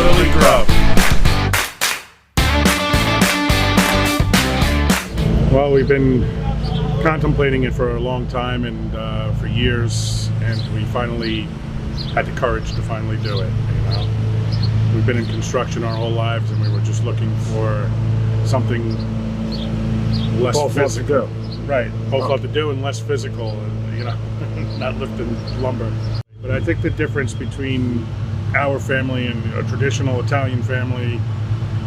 Brotherly Grub. Well, we've been contemplating it for a long time and for years, and we finally had the courage to finally do it. You know, we've been in construction our whole lives, and we were just looking for something less physical. Right, both love to do and less physical. You know, not lifting lumber. But I think the difference between our family and a traditional Italian family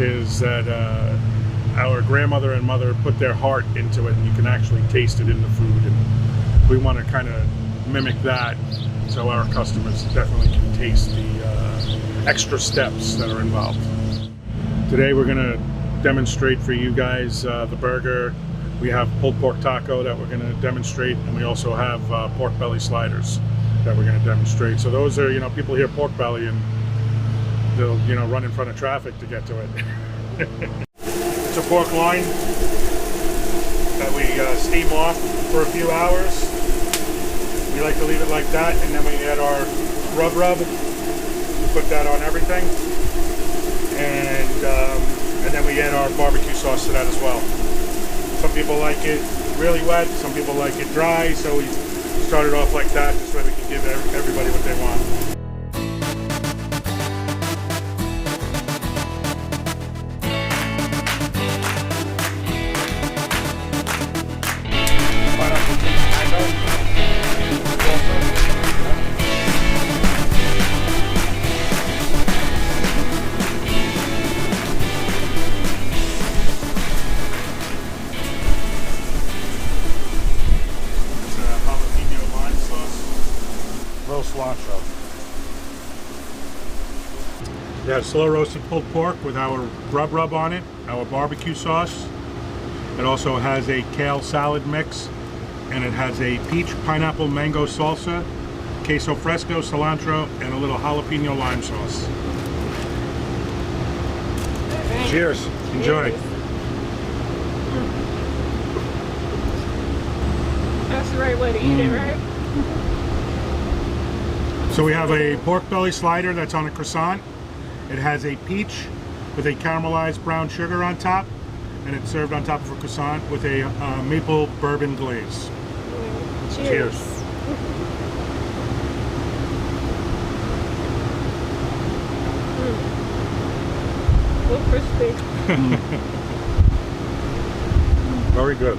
is that our grandmother and mother put their heart into it, and you can actually taste it in the food, and we want to kind of mimic that so our customers definitely can taste the extra steps that are involved. Today we're going to demonstrate for you guys the burger. We have pulled pork taco that we're going to demonstrate, and we also have pork belly sliders that we're going to demonstrate. So those are, you know, people hear pork belly and they'll, you know, run in front of traffic to get to it. It's a pork loin that we steam off for a few hours. We like to leave it like that, and then we add our rub. We put that on everything, and then we add our barbecue sauce to that as well. Some people like it really wet, some people like it dry, so we started off like that, this way we can give everybody what they want. Cilantro. Yeah, slow roasted pulled pork with our rub on it, our barbecue sauce. It also has a kale salad mix, and it has a peach pineapple mango salsa, queso fresco, cilantro, and a little jalapeno lime sauce. Cheers. Enjoy. That's the right way to eat it, right? So we have a pork belly slider that's on a croissant. It has a peach with a caramelized brown sugar on top, and it's served on top of a croissant with a maple bourbon glaze. Cheers. Cheers. So crispy. Very good.